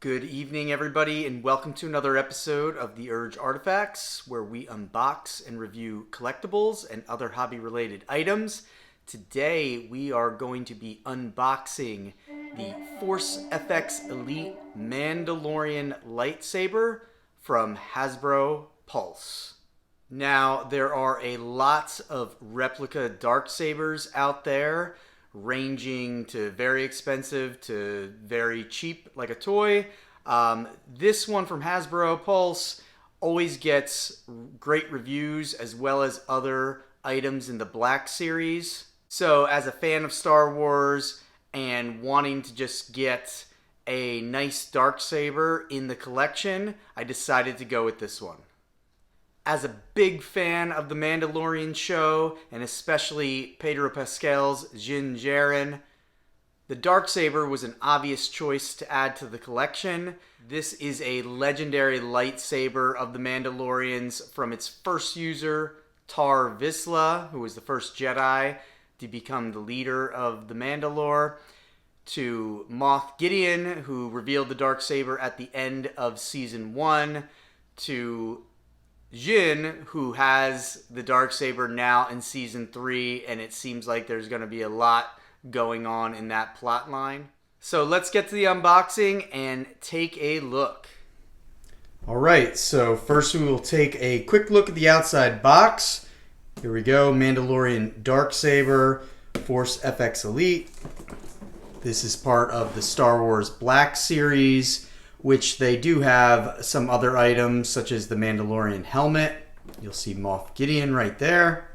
Good evening, everybody, and welcome to another episode of The Urge Artifacts, where we unbox and review collectibles and other hobby-related items. Today, we are going to be unboxing the Force FX Elite Mandalorian lightsaber from Hasbro Pulse. Now, there are a lot of replica Darksabers out there, ranging to very expensive to very cheap, like a toy. This one from Hasbro Pulse always gets great reviews, as well as other items in the Black series. So as a fan of Star Wars and wanting to just get a nice Darksaber in the collection, I decided to go with this one. As a big fan of the Mandalorian show, and especially Pedro Pascal's Din Djarin, the Darksaber was an obvious choice to add to the collection. This is a legendary lightsaber of the Mandalorians from its first user, Tar Vizsla, who was the first Jedi to become the leader of the Mandalore, to Moff Gideon, who revealed the Darksaber at the end of Season 1, to Jin, who has the Darksaber now in Season 3, and it seems like there's going to be a lot going on in that plot line. So let's get to the unboxing and take a look. Alright, so first we will take a quick look at the outside box. Here we go, Mandalorian Darksaber, Force FX Elite. This is part of the Star Wars Black series, which they do have some other items, such as the Mandalorian helmet. You'll see Moff Gideon right there.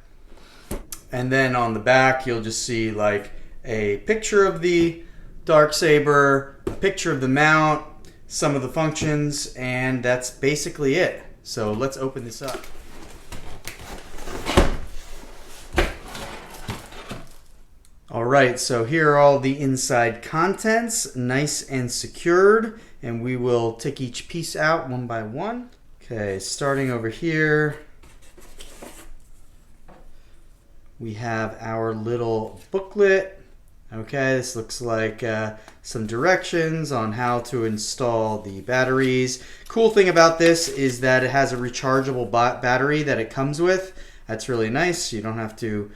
And then on the back, you'll just see like a picture of the Darksaber, a picture of the mount, some of the functions, and that's basically it. So let's open this up. Alright, so here are all the inside contents, nice and secured. And we will take each piece out one by one. Okay, starting over here, we have our little booklet. Okay, this looks like some directions on how to install the batteries. Cool thing about this is that it has a rechargeable battery that it comes with. That's really nice. You don't have to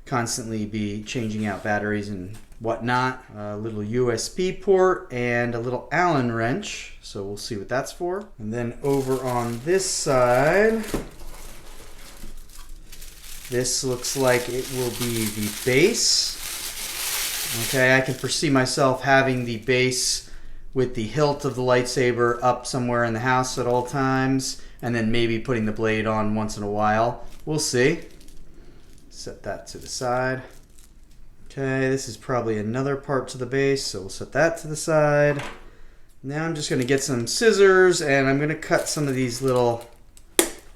constantly be changing out batteries and whatnot. A little USB port and a little Allen wrench, so we'll see what that's for. And then over on this side, this looks like it will be the base. Okay, I can foresee myself having the base with the hilt of the lightsaber up somewhere in the house at all times, and then maybe putting the blade on once in a while. We'll see. Set that to the side. Okay, this is probably another part to the base, so we'll set that to the side. Now I'm just going to get some scissors, and I'm going to cut some of these little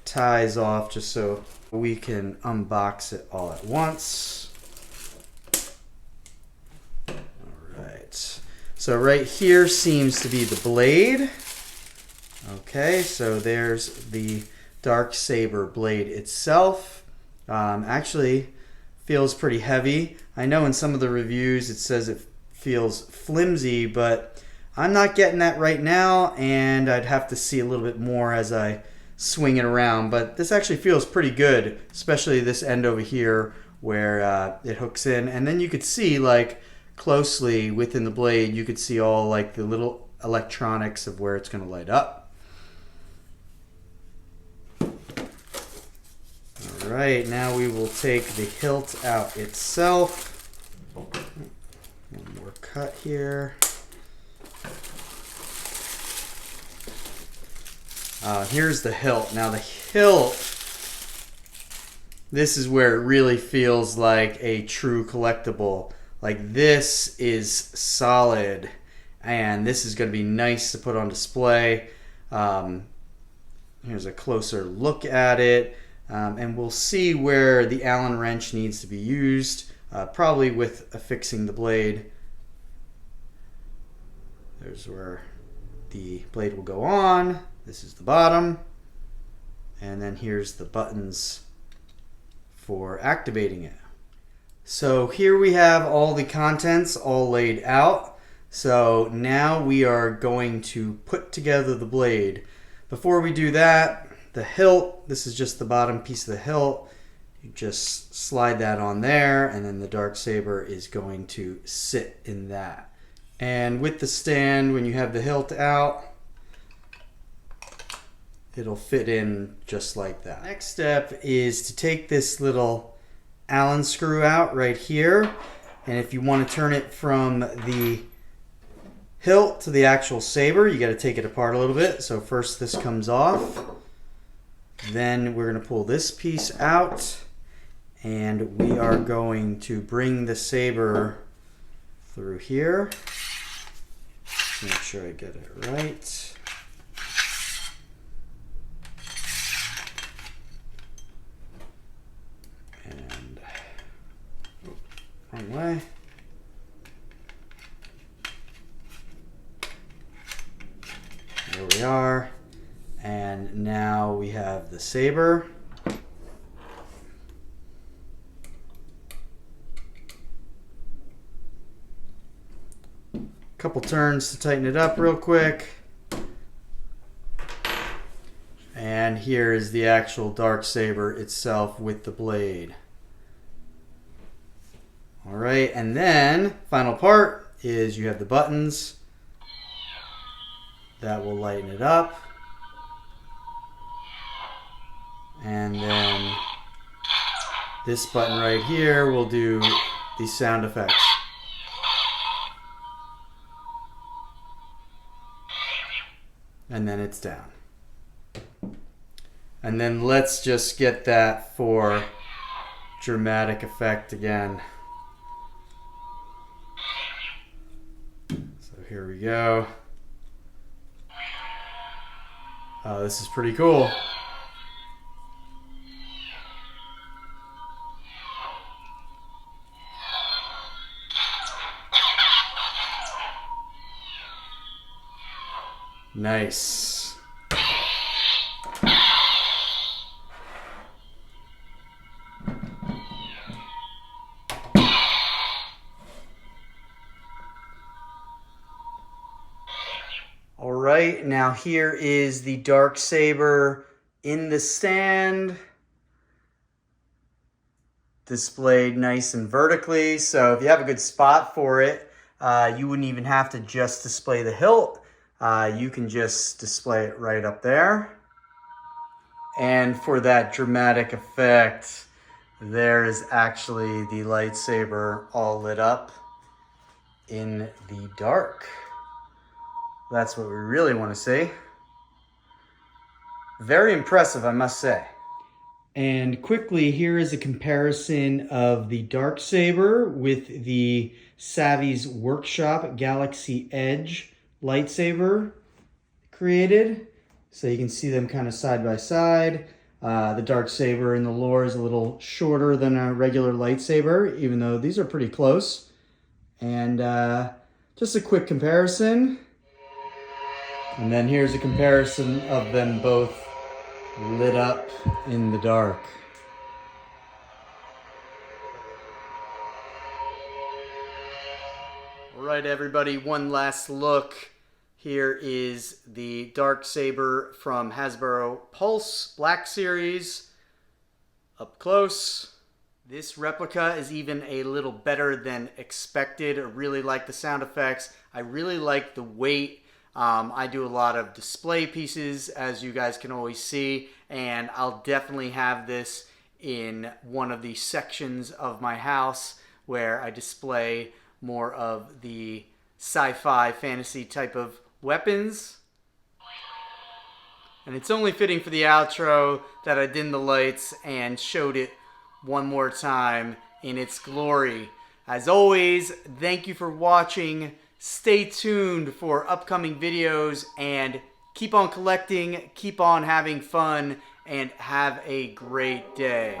ties off just so we can unbox it all at once. Alright, so right here seems to be the blade. Okay, so there's the Darksaber blade itself. Actually feels pretty heavy. I know in some of the reviews it says it feels flimsy, but I'm not getting that right now, and I'd have to see a little bit more as I swing it around. But this actually feels pretty good, especially this end over here where it hooks in. And then you could see, like, closely within the blade, you could see all like the little electronics of where it's going to light up. Alright, now we will take the hilt out itself. One more cut here. Here's the hilt. Now the hilt, this is where it really feels like a true collectible. Like, this is solid, and this is going to be nice to put on display. Here's a closer look at it. And we'll see where the Allen wrench needs to be used, probably with affixing the blade. There's where the blade will go on. This is the bottom. And then here's the buttons for activating it. So here we have all the contents all laid out. So now we are going to put together the blade. Before we do that, the hilt, this is just the bottom piece of the hilt. You just slide that on there, and then the Darksaber is going to sit in that. And with the stand, when you have the hilt out, it'll fit in just like that. Next step is to take this little Allen screw out right here, and if you want to turn it from the hilt to the actual saber, you got to take it apart a little bit. So first this comes off, then we're going to pull this piece out, and we are going to bring the saber through here. Make sure I get it right. And wrong way. There we are. And now we have the saber. Couple turns to tighten it up real quick. And here is the actual Darksaber itself with the blade. All right, and then final part is you have the buttons that will lighten it up. And then this button right here will do the sound effects. And then it's down. And then let's just get that for dramatic effect again. So here we go. Oh, this is pretty cool. Nice. All right, now here is the Darksaber in the stand, displayed nice and vertically. So if you have a good spot for it, you wouldn't even have to just display the hilt. You can just display it right up there. And for that dramatic effect, there is actually the lightsaber all lit up in the dark. That's what we really want to see. Very impressive, I must say. And quickly, here is a comparison of the Darksaber with the Savvy's Workshop Galaxy Edge lightsaber created. So you can see them kind of side by side. The Darksaber in the lore is a little shorter than a regular lightsaber, even though these are pretty close. And just a quick comparison. And then here's a comparison of them both lit up in the dark. All right, everybody, one last look. Here is the Darksaber from Hasbro Pulse Black Series, up close. This replica is even a little better than expected. I really like the sound effects. I really like the weight. I do a lot of display pieces, as you guys can always see, and I'll definitely have this in one of the sections of my house where I display more of the sci-fi fantasy type of weapons. And it's only fitting for the outro that I dimmed the lights and showed it one more time in its glory. As always, thank you for watching. Stay tuned for upcoming videos and keep on collecting, keep on having fun, and have a great day.